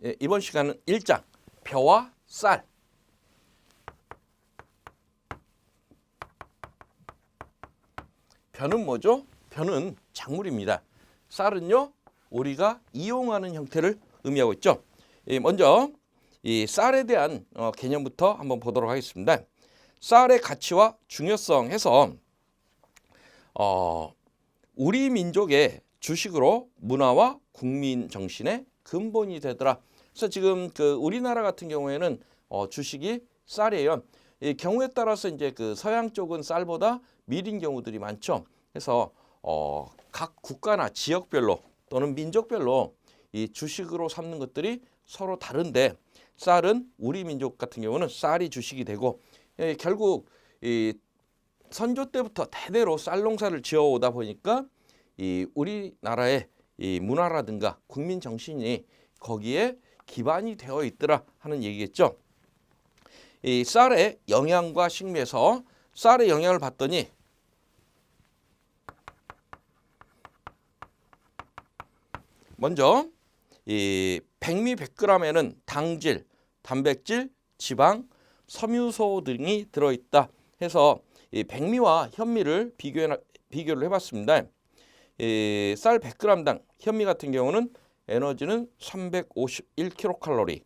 이번 시간은 1장 벼와 쌀. 벼는 뭐죠? 벼는 작물입니다. 쌀은요, 우리가 이용하는 형태를 의미하고 있죠. 먼저 이 쌀에 대한 개념부터 한번 보도록 하겠습니다. 쌀의 가치와 중요성 해서 우리 민족의 주식으로 문화와 국민 정신의 근본이 되더라. 그래서 지금 우리나라 같은 경우에는 주식이 쌀이에요. 이 경우에 따라서 이제 서양 쪽은 쌀보다 밀인 경우들이 많죠. 그래서 각 국가나 지역별로 또는 민족별로 이 주식으로 삼는 것들이 서로 다른데, 쌀은 우리 민족 같은 경우는 쌀이 주식이 되고, 결국 이 선조 때부터 대대로 쌀 농사를 지어오다 보니까 이 우리나라의 이 문화라든가 국민 정신이 거기에 기반이 되어 있더라 하는 얘기겠죠. 이 쌀의 영양과 식미에서 쌀의 영양을 봤더니 먼저 이 백미 100g에는 당질, 단백질, 지방, 섬유소 등이 들어있다 해서 이 백미와 현미를 비교를 해봤습니다. 이 쌀 100g당 현미 같은 경우는 에너지는 351kcal,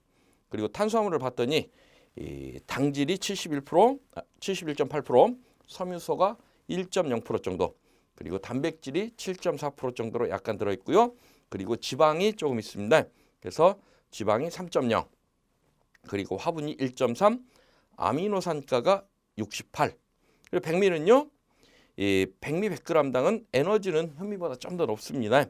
그리고 탄수화물을 봤더니 이 당질이 71.8%, 섬유소가 1.0% 정도, 그리고 단백질이 7.4% 정도로 약간 들어있고요. 그리고 지방이 조금 있습니다. 그래서 지방이 3.0, 그리고 화분이 1.3, 아미노산가가 68. 그리고 백미는요, 이 백미 100g당은 에너지는 현미보다 좀 더 높습니다.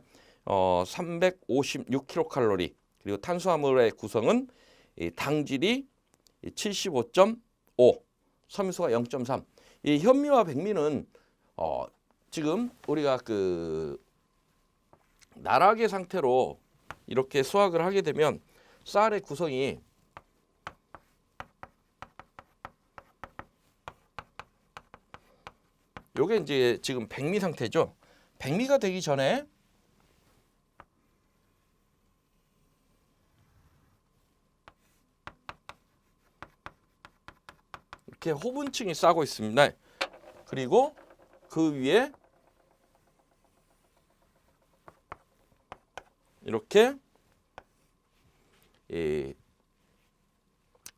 356kcal, 그리고 탄수화물의 구성은 이 당질이 75.5, 섬유소가 0.3. 이 현미와 백미는 지금 우리가 나락의 상태로 이렇게 수확을 하게 되면 쌀의 구성이 요게 이제 지금 백미 상태죠. 백미가 되기 전에 이렇게 호분층이 싸고 있습니다. 그리고 그 위에 이렇게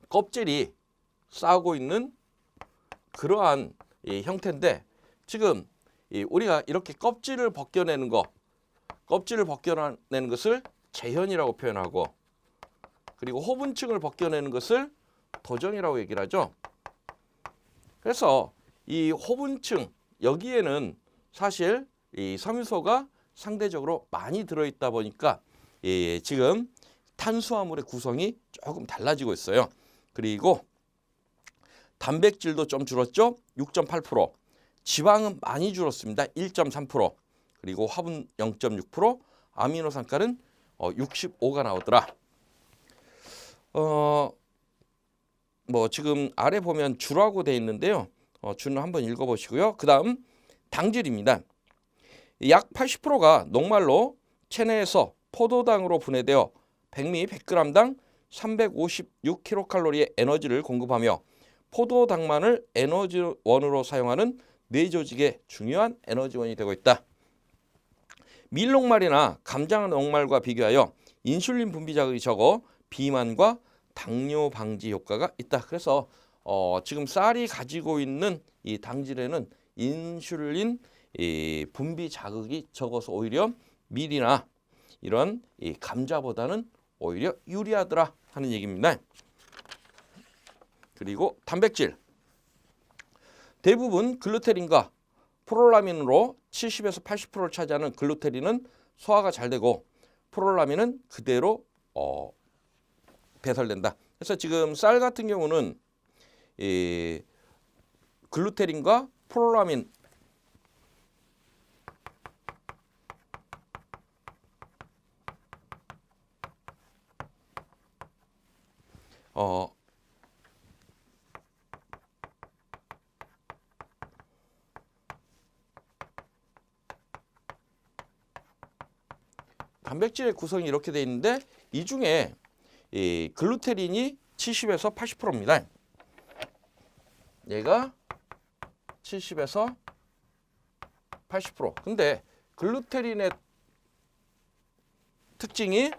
껍질이 싸고 있는 그러한 형태인데, 지금 우리가 이렇게 껍질을 벗겨내는 것을 재현이라고 표현하고, 그리고 호분층을 벗겨내는 것을 도정이라고 얘기를 하죠. 그래서 이 호분층 여기에는 사실 이 섬유소가 상대적으로 많이 들어있다 보니까 지금 탄수화물의 구성이 조금 달라지고 있어요. 그리고 단백질도 좀 줄었죠. 6.8%. 지방은 많이 줄었습니다. 1.3%. 그리고 화분 0.6%. 아미노산가는 65가 나오더라. 뭐 지금 아래 보면 주라고 돼 있는데요. 주는 한번 읽어보시고요. 그 다음 당질입니다. 약 80%가 녹말로 체내에서 포도당으로 분해되어 백미 100g당 356kcal의 에너지를 공급하며 포도당만을 에너지원으로 사용하는 뇌조직의 중요한 에너지원이 되고 있다. 밀녹말이나 감자녹말과 비교하여 인슐린 분비 자극이 적어 비만과 당뇨 방지 효과가 있다. 그래서 지금 쌀이 가지고 있는 이 당질에는 인슐린 분비 자극이 적어서 오히려 밀이나 이런 이 감자보다는 오히려 유리하더라 하는 얘기입니다. 그리고 단백질. 대부분 글루테린과 프롤라민으로 70에서 80%를 차지하는 글루테린은 소화가 잘 되고 프롤라민은 그대로 배설된다. 그래서 지금 쌀 같은 경우는 이 글루테린과 프롤라민 단백질의 구성이 이렇게 돼 있는데, 이 중에 이 글루테린이 70에서 80%입니다. 얘가 70에서 80%. 근데 글루테린의 특징이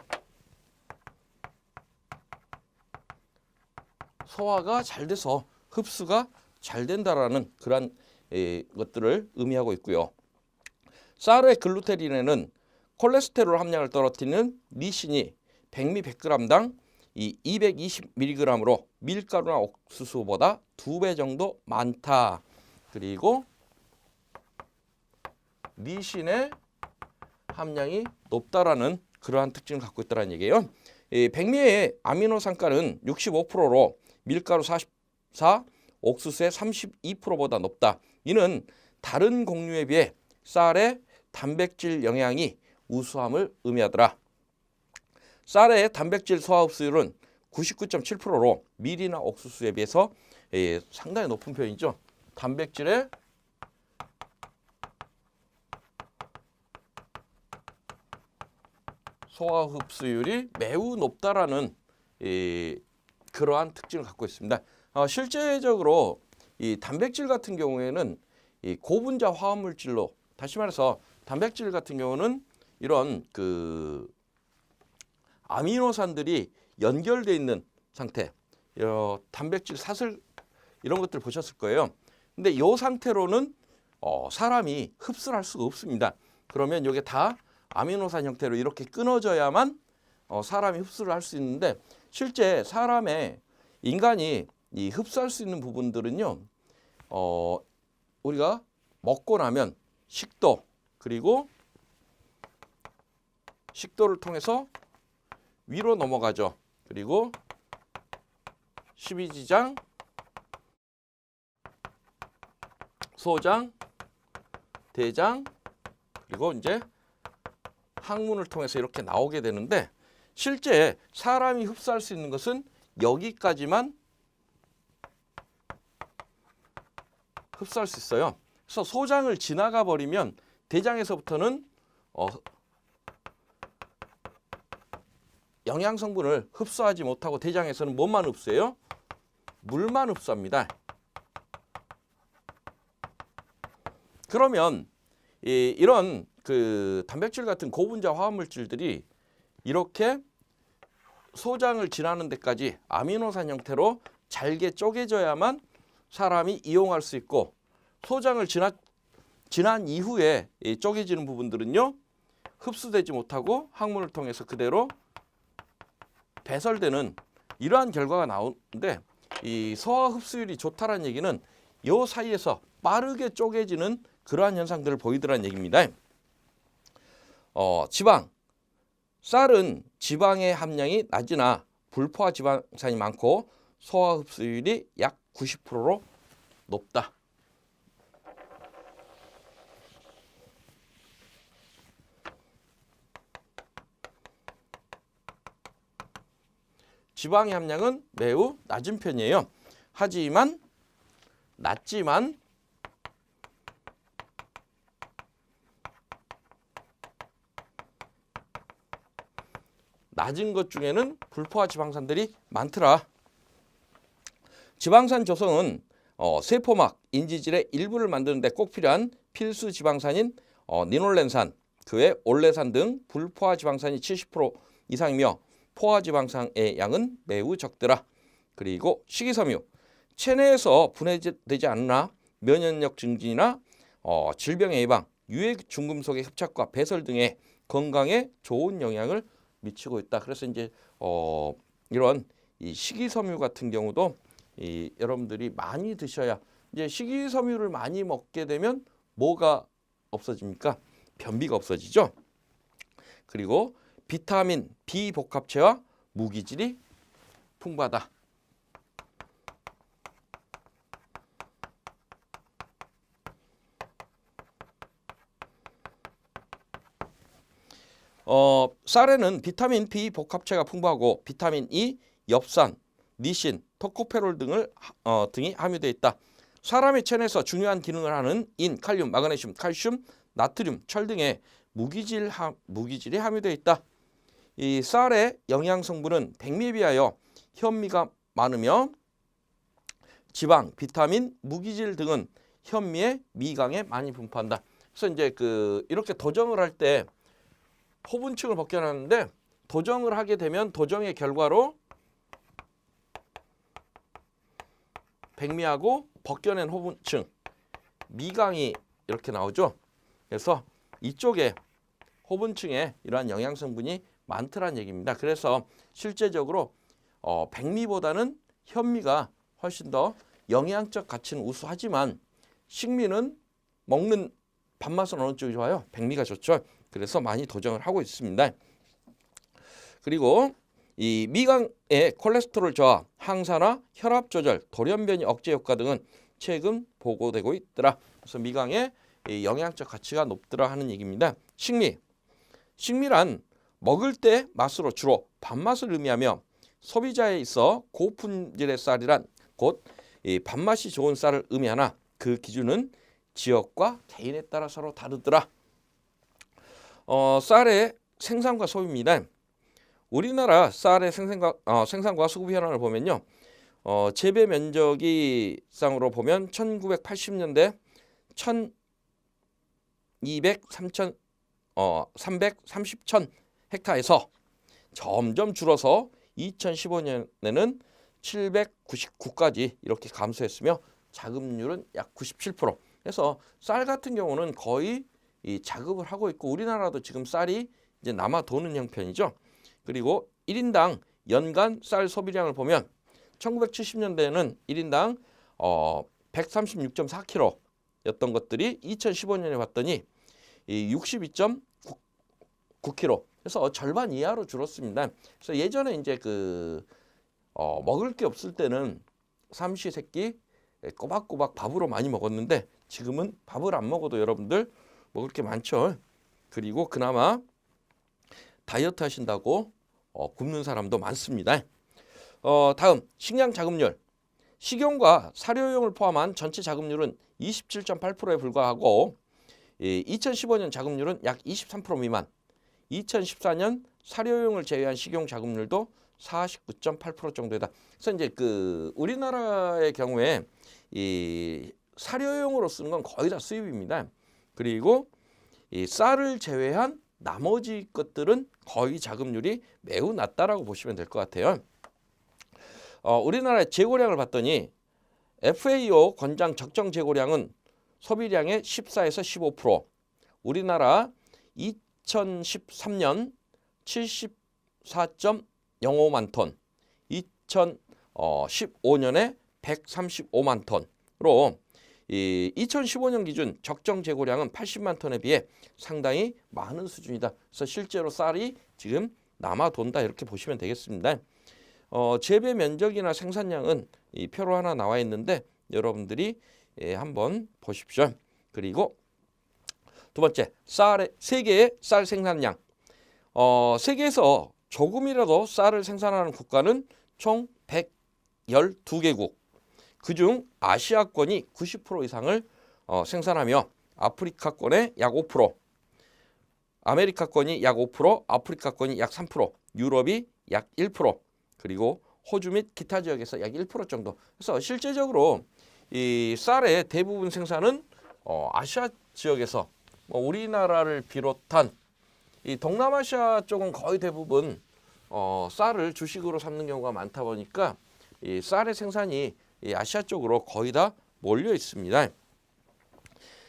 소화가 잘 돼서 흡수가 잘 된다라는 그런 것들을 의미하고 있고요. 쌀의 글루테린에는 콜레스테롤 함량을 떨어뜨리는 리신이 백미 100g당 이 220mg으로 밀가루나 옥수수보다 2배 정도 많다. 그리고 리신의 함량이 높다라는 그러한 특징을 갖고 있다는 얘기예요. 백미의 아미노산가는 65%로 밀가루 44, 옥수수의 32%보다 높다. 이는 다른 곡류에 비해 쌀의 단백질 영양이 우수함을 의미하더라. 쌀의 단백질 소화 흡수율은 99.7%로 밀이나 옥수수에 비해서 상당히 높은 편이죠. 단백질의 소화 흡수율이 매우 높다라는 그러한 특징을 갖고 있습니다. 실제적으로 이 단백질 같은 경우에는 이 고분자 화합물질로, 다시 말해서 단백질 같은 경우는 이런 그 아미노산들이 연결되어 있는 상태, 단백질 사슬 이런 것들 보셨을 거예요. 근데 이 상태로는 사람이 흡수를 할 수가 없습니다. 그러면 이게 다 아미노산 형태로 이렇게 끊어져야만 사람이 흡수를 할 수 있는데, 실제 사람의 인간이 이 흡수할 수 있는 부분들은요, 우리가 먹고 나면 식도, 그리고 식도를 통해서 위로 넘어가죠. 그리고 십이지장, 소장, 대장, 그리고 이제 항문을 통해서 이렇게 나오게 되는데, 실제 사람이 흡수할 수 있는 것은 여기까지만 흡수할 수 있어요. 그래서 소장을 지나가 버리면 대장에서부터는 영양 성분을 흡수하지 못하고 대장에서는 뭐만 흡수해요? 물만 흡수합니다. 그러면 이런 그 단백질 같은 고분자 화합물질들이 이렇게 소장을 지나는 데까지 아미노산 형태로 잘게 쪼개져야만 사람이 이용할 수 있고, 소장을 지난 이후에 쪼개지는 부분들은요, 흡수되지 못하고 항문을 통해서 그대로 배설되는 이러한 결과가 나오는데, 이 소화 흡수율이 좋다라는 얘기는 이 사이에서 빠르게 쪼개지는 그러한 현상들을 보이더라는 얘기입니다. 지방, 쌀은 지방의 함량이 낮으나 불포화 지방산이 많고 소화 흡수율이 약 90%로 높다. 지방의 함량은 매우 낮은 편이에요. 하지만 낮은 것 중에는 불포화 지방산들이 많더라. 지방산 조성은 세포막, 인지질의 일부를 만드는 데 꼭 필요한 필수 지방산인 니놀렌산, 그 외 올레산 등 불포화 지방산이 70% 이상이며 포화 지방산의 양은 매우 적더라. 그리고 식이섬유, 체내에서 분해되지 않으나 면역력 증진이나 질병의 예방, 유해 중금속의 흡착과 배설 등의 건강에 좋은 영향을 미치고 있다. 그래서 이제 이런 이 식이섬유 같은 경우도 여러분들이 많이 드셔야, 이제 식이섬유를 많이 먹게 되면 뭐가 없어집니까? 변비가 없어지죠. 그리고 비타민 B 복합체와 무기질이 풍부하다. 쌀에는 비타민 B 복합체가 풍부하고 비타민 E, 엽산, 니신, 토코페롤 등이 함유되어 있다. 사람의 체내에서 중요한 기능을 하는 인, 칼륨, 마그네슘, 칼슘, 나트륨, 철 등의 무기질이 함유되어 있다. 이 쌀의 영양 성분은 백미에 비하여 현미가 많으며 지방, 비타민, 무기질 등은 현미의 미강에 많이 분포한다. 그래서 이제 이렇게 도정을 할 때 호분층을 벗겨놨는데 도정을 하게 되면 도정의 결과로 백미하고 벗겨낸 호분층, 미강이 이렇게 나오죠. 그래서 이쪽에 호분층에 이러한 영양 성분이 많더란 얘기입니다. 그래서 실제적으로 백미보다는 현미가 훨씬 더 영양적 가치는 우수하지만 식미는 먹는 밥맛은 어느 쪽이 좋아요? 백미가 좋죠. 그래서 많이 도정을 하고 있습니다. 그리고 이 미강의 콜레스테롤 저하, 항산화, 혈압 조절, 돌연변이 억제 효과 등은 최근 보고되고 있더라. 그래서 미강의 영양적 가치가 높더라 하는 얘기입니다. 식미란 먹을 때 맛으로 주로 밥맛을 의미하며 소비자에 있어 고품질의 쌀이란 곧 이 밥맛이 좋은 쌀을 의미하나 그 기준은 지역과 개인에 따라 서로 다르더라. 쌀의 생산과 소비입니다. 우리나라 쌀의 생산과 소비 현황을 보면요. 재배 면적이 쌍으로 보면 1980년대 330천 헥타에서 점점 줄어서 2015년에는 799까지 이렇게 감소했으며 자급률은 약 97%. 그래서 쌀 같은 경우는 거의 이 자급을 하고 있고 우리나라도 지금 쌀이 이제 남아 도는 형편이죠. 그리고 1인당 연간 쌀 소비량을 보면 1970년대에는 1인당 136.4kg였던 것들이 2015년에 봤더니 62.9kg. 그래서 절반 이하로 줄었습니다. 그래서 예전에 이제 먹을 게 없을 때는 삼시세끼 꼬박꼬박 밥으로 많이 먹었는데 지금은 밥을 안 먹어도 여러분들 먹을 게 많죠. 그리고 그나마 다이어트 하신다고 굶는 사람도 많습니다. 다음 식량 자급률. 식용과 사료용을 포함한 전체 자급률은 27.8%에 불과하고 2015년 자급률은 약 23% 미만. 2014년 사료용을 제외한 식용 자급률도 49.8% 정도이다. 그래서 이제 우리나라의 경우에 이 사료용으로 쓰는 건 거의 다 수입입니다. 그리고 이 쌀을 제외한 나머지 것들은 거의 자급률이 매우 낮다라고 보시면 될 것 같아요. 우리나라의 재고량을 봤더니 FAO 권장 적정 재고량은 소비량의 14에서 15%. 우리나라 2013년 74.05만 톤, 2015년에 135만 톤으로 2015년 기준 적정 재고량은 80만 톤에 비해 상당히 많은 수준이다. 그래서 실제로 쌀이 지금 남아 돈다 이렇게 보시면 되겠습니다. 재배 면적이나 생산량은 이 표로 하나 나와 있는데 여러분들이 한번 보십시오. 그리고 두 번째, 세계의 쌀 생산량. 세계에서 조금이라도 쌀을 생산하는 국가는 총 112개국. 그중 아시아권이 90% 이상을 생산하며 아프리카권의 약 5%, 아메리카권이 약 5%, 아프리카권이 약 3%, 유럽이 약 1%, 그리고 호주 및 기타 지역에서 약 1% 정도. 그래서 실제적으로 이 쌀의 대부분 생산은 아시아 지역에서 우리나라를 비롯한 이 동남아시아 쪽은 거의 대부분 쌀을 주식으로 삼는 경우가 많다 보니까 이 쌀의 생산이 이 아시아 쪽으로 거의 다 몰려 있습니다.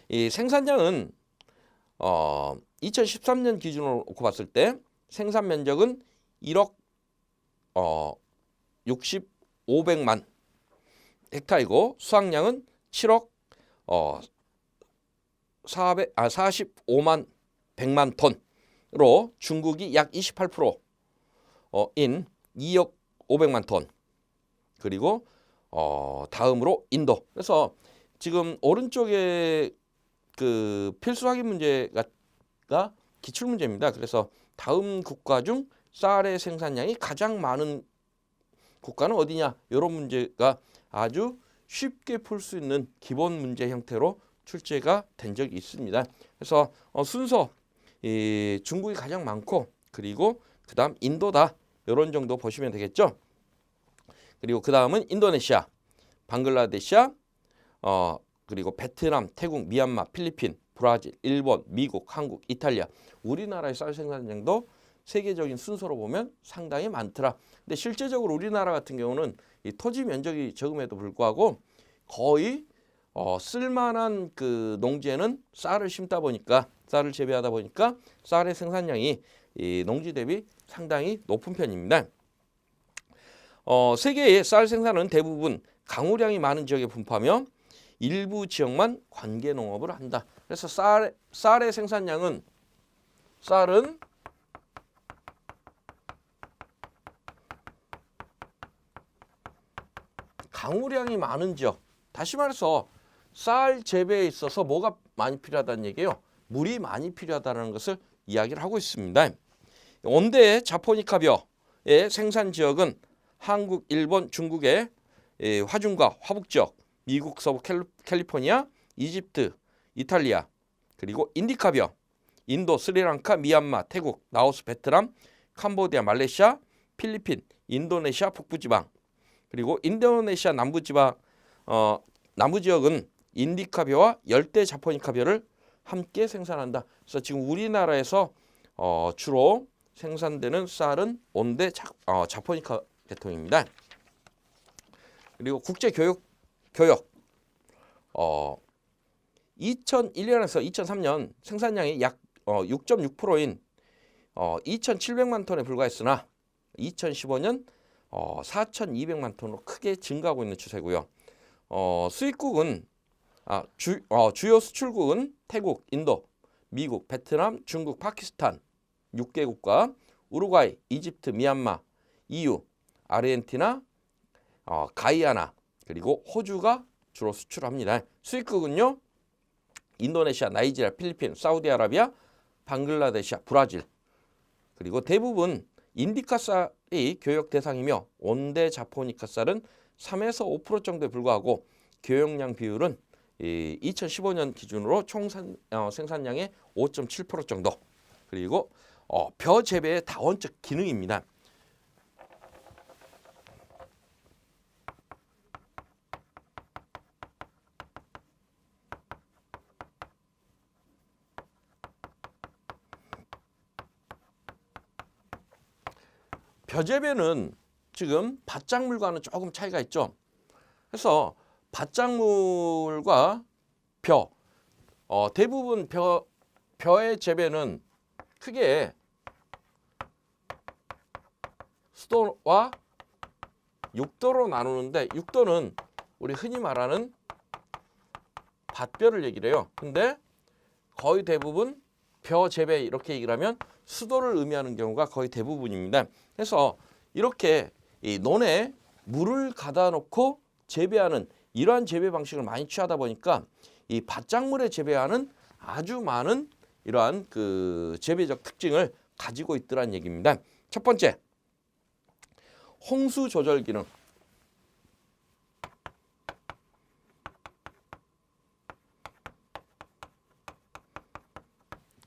이 생산량은 2013년 기준으로 놓고 봤을 때 생산 면적은 1억 500만 헥타이고 수확량은 7억 45만 100만 톤으로 중국이 약 28%인 2억 500만 톤. 그리고 다음으로 인도. 그래서 지금 오른쪽에 필수 확인 문제가 기출 문제입니다. 그래서 다음 국가 중 쌀의 생산량이 가장 많은 국가는 어디냐? 이런 문제가 아주 쉽게 풀 수 있는 기본 문제 형태로 출제가 된 적이 있습니다. 그래서 순서 중국이 가장 많고 그리고 그다음 인도다. 이런 정도 보시면 되겠죠. 그리고 그다음은 인도네시아, 방글라데시아, 그리고 베트남, 태국, 미얀마, 필리핀, 브라질, 일본, 미국, 한국, 이탈리아. 우리나라의 쌀 생산량도 세계적인 순서로 보면 상당히 많더라. 근데 실제적으로 우리나라 같은 경우는 이 토지 면적이 적음에도 불구하고 거의 쓸만한 그 농지에는 쌀을 심다 보니까, 쌀을 재배하다 보니까 쌀의 생산량이 이 농지 대비 상당히 높은 편입니다. 세계의 쌀 생산은 대부분 강우량이 많은 지역에 분포하며 일부 지역만 관계 농업을 한다. 그래서 쌀의 생산량은 쌀은 강우량이 많은 지역. 다시 말해서 쌀 재배에 있어서 뭐가 많이 필요하다는 얘기예요. 물이 많이 필요하다는 것을 이야기를 하고 있습니다. 온대 자포니카 벼의 생산 지역은 한국, 일본, 중국의 화중과 화북 지역, 미국 서부 캘리포니아, 이집트, 이탈리아, 그리고 인디카 벼, 인도, 스리랑카, 미얀마, 태국, 라오스, 베트남, 캄보디아, 말레이시아, 필리핀, 인도네시아 북부지방, 그리고 인도네시아 남부지방, 남부 지역은 인디카 벼와 열대 자포니카 벼를 함께 생산한다. 그래서 지금 우리나라에서 주로 생산되는 쌀은 온대 자포니카 계통입니다. 그리고 국제 교육 2001년에서 2003년 생산량이 약 6.6%인 2,700만 톤에 불과했으나 2015년 4,200만 톤으로 크게 증가하고 있는 추세고요. 수입국은 주요 수출국은 태국, 인도, 미국, 베트남, 중국, 파키스탄 6개국과 우루과이, 이집트, 미얀마, EU, 아르헨티나, 가이아나, 그리고 호주가 주로 수출합니다. 수입국은요. 인도네시아, 나이지리아, 필리핀, 사우디아라비아, 방글라데시아, 브라질. 그리고 대부분 인디카 쌀이 교역 대상이며 온대 자포니카 쌀은 3에서 5% 정도에 불과하고 교역량 비율은 2015년 기준으로 총 생산량의 5.7% 정도. 그리고 벼 재배의 다원적 기능입니다. 벼 재배는 지금 밭작물과는 조금 차이가 있죠. 그래서 밭작물과 벼, 대부분 벼의 재배는 크게 수도와 육도로 나누는데, 육도는 우리 흔히 말하는 밭벼를 얘기를 해요. 근데 거의 대부분 벼 재배 이렇게 얘기를 하면 수도를 의미하는 경우가 거의 대부분입니다. 그래서 이렇게 이 논에 물을 가다 놓고 재배하는 이러한 재배 방식을 많이 취하다 보니까 이 밭작물에 재배하는 아주 많은 이러한 그 재배적 특징을 가지고 있더란 얘기입니다. 첫 번째, 홍수 조절 기능.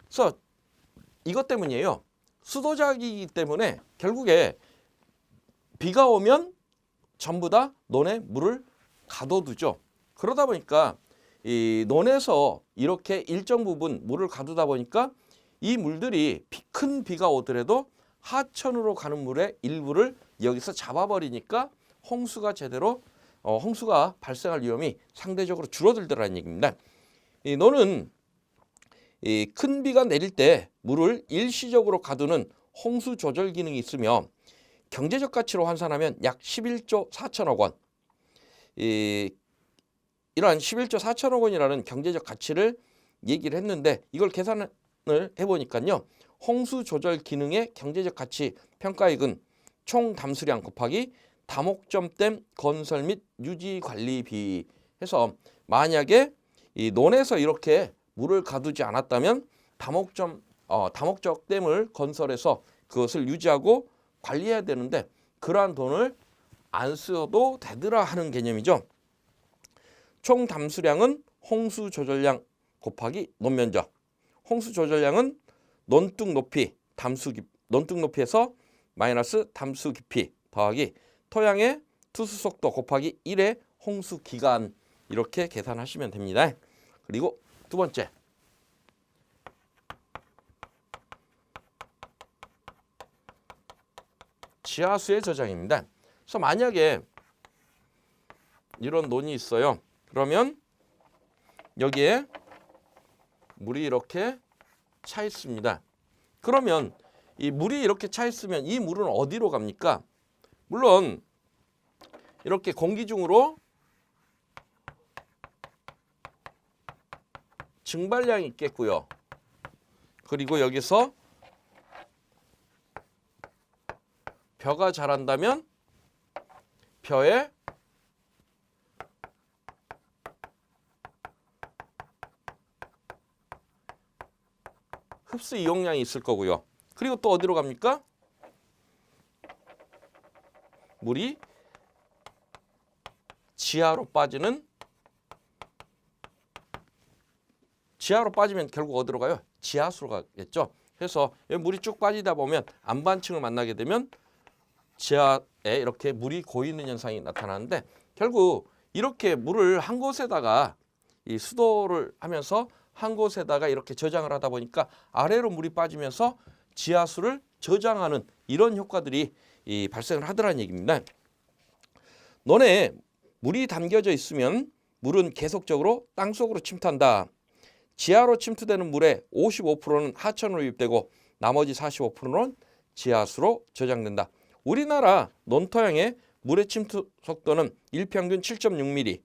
그래서 이것 때문이에요. 수도작이기 때문에 결국에 비가 오면 전부 다 논에 물을 가둬두죠. 그러다 보니까 이 논에서 이렇게 일정 부분 물을 가두다 보니까 이 물들이 큰 비가 오더라도 하천으로 가는 물의 일부를 여기서 잡아버리니까 홍수가 발생할 위험이 상대적으로 줄어들더라는 얘기입니다. 이 논은 이 큰 비가 내릴 때 물을 일시적으로 가두는 홍수 조절 기능이 있으며 경제적 가치로 환산하면 약 11조 4천억 원. 이러한 11조 4천억 원이라는 경제적 가치를 얘기를 했는데, 이걸 계산을 해보니까요. 홍수 조절 기능의 경제적 가치 평가액은 총 담수량 곱하기 다목점댐 건설 및 유지 관리비 해서, 만약에 이 논에서 이렇게 물을 가두지 않았다면 다목적 댐을 건설해서 그것을 유지하고 관리해야 되는데 그러한 돈을 안 써도 되더라 하는 개념이죠. 총 담수량은 홍수 조절량 곱하기 논면적. 홍수 조절량은 논둑 높이, 담수 논둑 높이에서 마이너스 담수 깊이 더하기 토양의 투수 속도 곱하기 1의 홍수 기간 이렇게 계산하시면 됩니다. 그리고 두 번째 지하수의 저장입니다. 그래서 만약에 이런 논이 있어요. 그러면 여기에 물이 이렇게 차 있습니다. 그러면 이 물이 이렇게 차 있으면 이 물은 어디로 갑니까? 물론 이렇게 공기 중으로 증발량이 있겠고요. 그리고 여기서 벼가 자란다면 벼에 흡수 이용량이 있을 거고요. 그리고 또 어디로 갑니까? 물이 지하로 빠지면 결국 어디로 가요? 지하수로 가겠죠. 그래서 물이 쭉 빠지다 보면 안반층을 만나게 되면 지하에 이렇게 물이 고이는 현상이 나타나는데 결국 이렇게 물을 한 곳에다가 이 수도를 하면서 한 곳에다가 이렇게 저장을 하다 보니까 아래로 물이 빠지면서 지하수를 저장하는 이런 효과들이 발생을 하더라는 얘기입니다. 논에 물이 담겨져 있으면 물은 계속적으로 땅속으로 침투한다. 지하로 침투되는 물의 55%는 하천으로 유입되고 나머지 45%는 지하수로 저장된다. 우리나라 논토양의 물의 침투 속도는 일평균 7.6mm,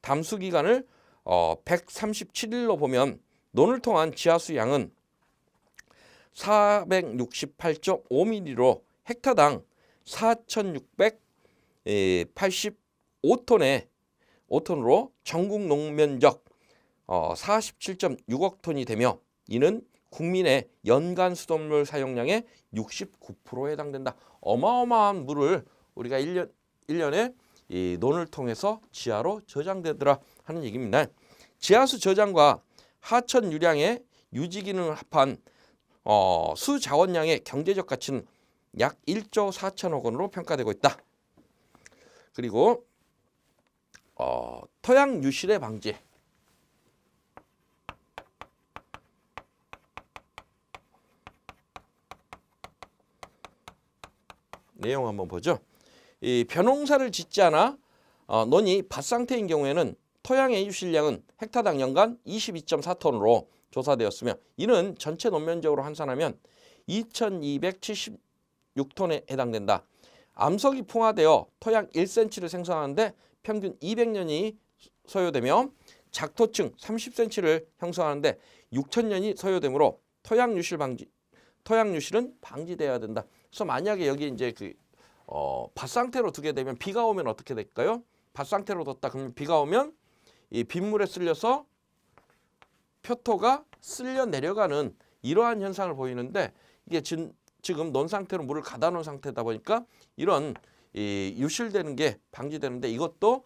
담수 기간을 137일로 보면 논을 통한 지하수 양은 468.5mm로 헥타당 4,685톤으로 전국 농면적 47.6억 톤이 되며 이는 국민의 연간 수돗물 사용량의 69%에 해당된다. 어마어마한 물을 우리가 1년에 이 논을 통해서 지하로 저장되더라 하는 얘기입니다. 지하수 저장과 하천 유량의 유지 기능을 합한 수자원량의 경제적 가치는 약 1조 4천억 원으로 평가되고 있다. 그리고 토양 유실의 방지. 내용 한번 보죠. 이 벼농사를 짓지 않아 논이 밭 상태인 경우에는 토양의 유실량은 헥타당 연간 22.4톤으로 조사되었으며 이는 전체 논면적으로 환산하면 2,276톤에 해당된다. 암석이 풍화되어 토양 1cm를 생성하는데 평균 200년이 소요되며 작토층 30cm를 형성하는데 6,000년이 소요되므로 토양 유실은 방지되어야 된다. 그래서 만약에 여기 이제 밭 상태로 두게 되면 비가 오면 어떻게 될까요? 밭 상태로 뒀다 그러면 비가 오면 이 빗물에 쓸려서 표토가 쓸려 내려가는 이러한 현상을 보이는데 이게 지금 논 상태로 물을 가다 놓은 상태다 보니까 이런 유실되는 게 방지되는데 이것도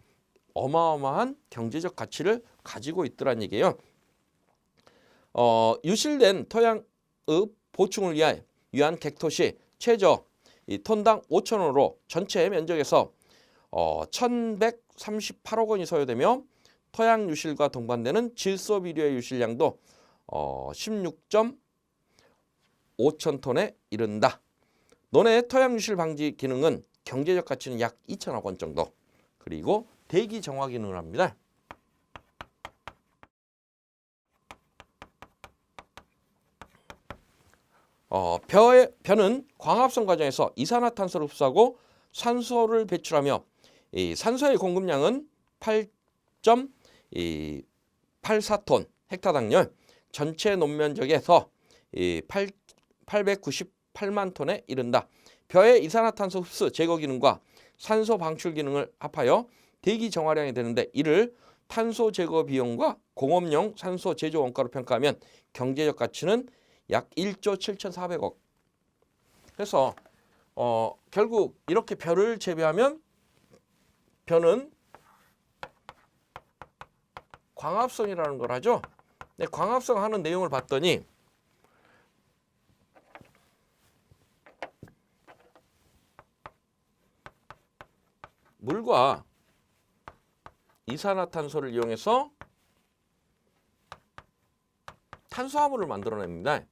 어마어마한 경제적 가치를 가지고 있더란 얘기예요. 유실된 토양의 보충을 위한 객토시 최저 톤당 5,000원으로 전체 면적에서 1,138억 원이 소요되며 토양 유실과 동반되는 질소 비료의 유실량도 16.5천 톤에 이른다. 논의 토양 유실 방지 기능은 경제적 가치는 약 2천억 원 정도. 그리고 대기 정화 기능을 합니다. 벼는 광합성 과정에서 이산화탄소를 흡수하고 산소를 배출하며 이 산소의 공급량은 8.84톤 헥타당열 전체 논면적에서 898만 톤에 이른다. 벼의 이산화탄소 흡수 제거 기능과 산소 방출 기능을 합하여 대기 정화량이 되는데 이를 탄소 제거 비용과 공업용 산소 제조 원가로 평가하면 경제적 가치는 약 1조 7,400억. 그래서 결국 이렇게 벼를 재배하면 벼는 광합성이라는 걸 하죠. 네, 광합성 하는 내용을 봤더니 물과 이산화탄소를 이용해서 탄수화물을 만들어냅니다.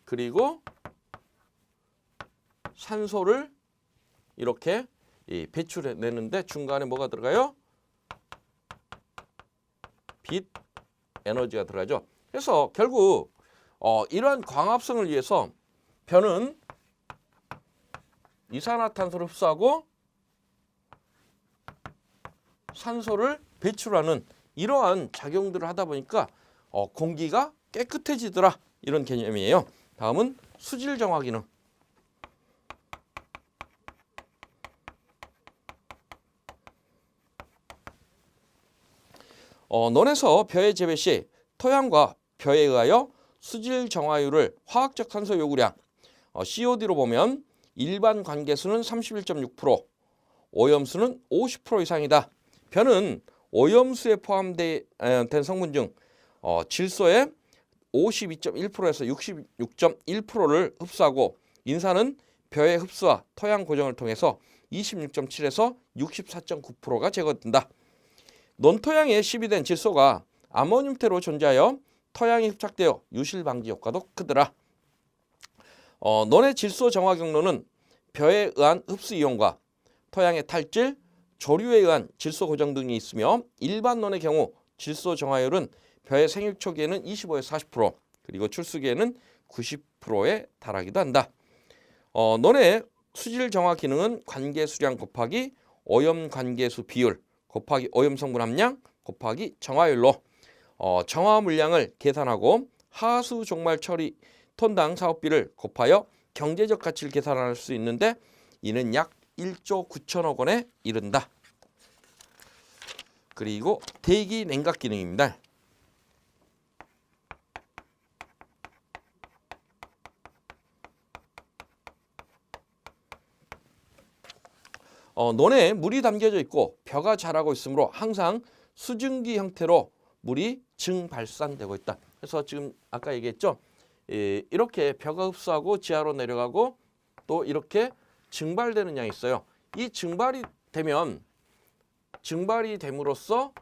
그리고 산소를 이렇게 배출해내는데 중간에 뭐가 들어가요? 빛 에너지가 들어가죠. 그래서 결국 이러한 광합성을 위해서 벼는 이산화탄소를 흡수하고 산소를 배출하는 이러한 작용들을 하다 보니까 공기가 깨끗해지더라, 이런 개념이에요. 다음은 수질 정화 기능. 논에서 벼의 재배 시 토양과 벼에 의하여 수질 정화율을 화학적 산소 요구량 COD로 보면 일반 관계수는 31.6%, 오염수는 50% 이상이다. 벼는 오염수에 포함된 성분 중 질소의 52.1%에서 66.1%를 흡수하고 인산은 벼의 흡수와 토양 고정을 통해서 26.7에서 64.9%가 제거된다. 논토양에 시비된 질소가 아모늄태로 존재하여 토양에 흡착되어 유실 방지 효과도 크더라. 논의 질소 정화 경로는 벼에 의한 흡수 이용과 토양의 탈질, 조류에 의한 질소 고정 등이 있으며 일반 논의 경우 질소 정화율은 벼의 생육 초기에는 25에서 40%, 그리고 출수기에는 90%에 달하기도 한다. 논의 수질 정화 기능은 관계수량 곱하기 오염 관계수 비율 곱하기 오염 성분 함량 곱하기 정화율로 정화 물량을 계산하고 하수 종말 처리 톤당 사업비를 곱하여 경제적 가치를 계산할 수 있는데 이는 약 1조 9천억 원에 이른다. 그리고 대기 냉각 기능입니다. 논에 물이 담겨져 있고 벼가 자라고 있으므로 항상 수증기 형태로 물이 증발산되고 있다. 그래서 지금 아까 얘기했죠. 이렇게 벼가 흡수하고 지하로 내려가고 또 이렇게 증발되는 양이 있어요. 이 증발이 됨으로써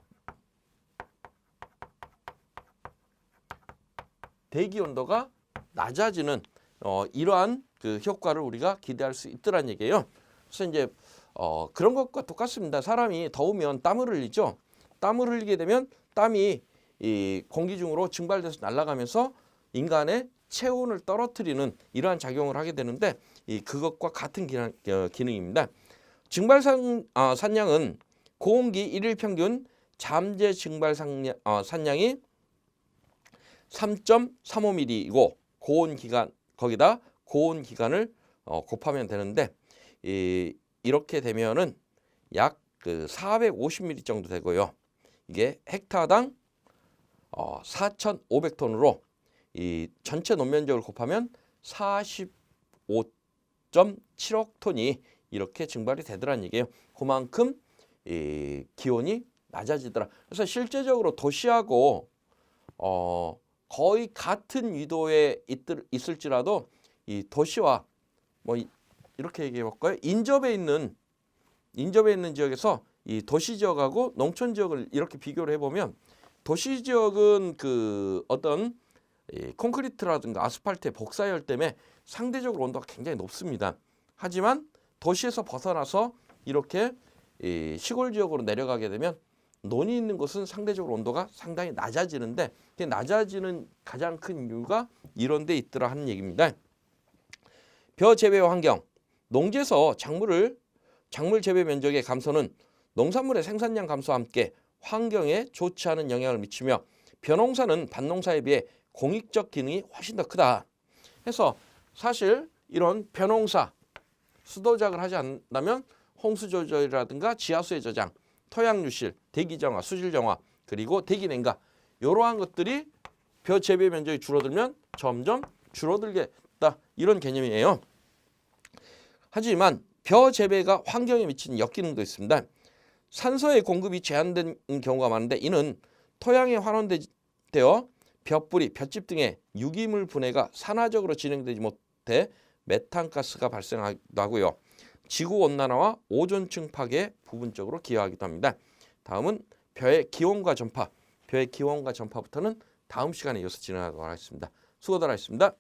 대기 온도가 낮아지는 이러한 그 효과를 우리가 기대할 수 있더란 얘기예요. 그래서 이제 그런 것과 똑같습니다. 사람이 더우면 땀을 흘리죠. 땀을 흘리게 되면 땀이 이 공기 중으로 증발돼서 날아가면서 인간의 체온을 떨어뜨리는 이러한 작용을 하게 되는데 그것과 같은 기능입니다. 산량은 고온기 일일 평균 잠재 증발 산량이 3.35mm이고 고온 기간 거기다 고온 기간을 곱하면 되는데 이렇게 되면은 약 450mm 정도 되고요. 이게 헥타당 4,500톤으로 이 전체 논면적을 곱하면 45.7억 톤이 이렇게 증발이 되더란 얘기예요. 그만큼 이 기온이 낮아지더라. 그래서 실제적으로 도시하고 거의 같은 위도에 있을지라도 이 도시와 뭐 이렇게 얘기해 볼까요? 인접해 있는 지역에서 이 도시 지역하고 농촌 지역을 이렇게 비교를 해보면 도시 지역은 그 어떤 콘크리트라든가 아스팔트의 복사열 때문에 상대적으로 온도가 굉장히 높습니다. 하지만 도시에서 벗어나서 이렇게 시골 지역으로 내려가게 되면 논이 있는 곳은 상대적으로 온도가 상당히 낮아지는데 그 낮아지는 가장 큰 이유가 이런 데 있더라 하는 얘기입니다. 벼 재배 환경, 농지에서 작물 재배 면적의 감소는 농산물의 생산량 감소와 함께 환경에 좋지 않은 영향을 미치며 벼농사는 밭농사에 비해 공익적 기능이 훨씬 더 크다. 해서 사실 이런 벼농사 수도작을 하지 않는다면 홍수 조절이라든가 지하수의 저장, 토양 유실, 대기 정화, 수질 정화, 그리고 대기 냉각 이러한 것들이 벼 재배 면적이 줄어들면 점점 줄어들겠다 이런 개념이에요. 하지만 벼 재배가 환경에 미치는 역기능도 있습니다. 산소의 공급이 제한된 경우가 많은데 이는 토양에 환원되어 벼뿌리, 볏짚 등의 유기물 분해가 산화적으로 진행되지 못해 메탄가스가 발생하기도 하고요. 지구 온난화와 오존층 파괴에 부분적으로 기여하기도 합니다. 다음은 별의 기원과 전파. 별의 기원과 전파부터는 다음 시간에 이어서 진행하도록 하겠습니다. 수고들 하셨습니다.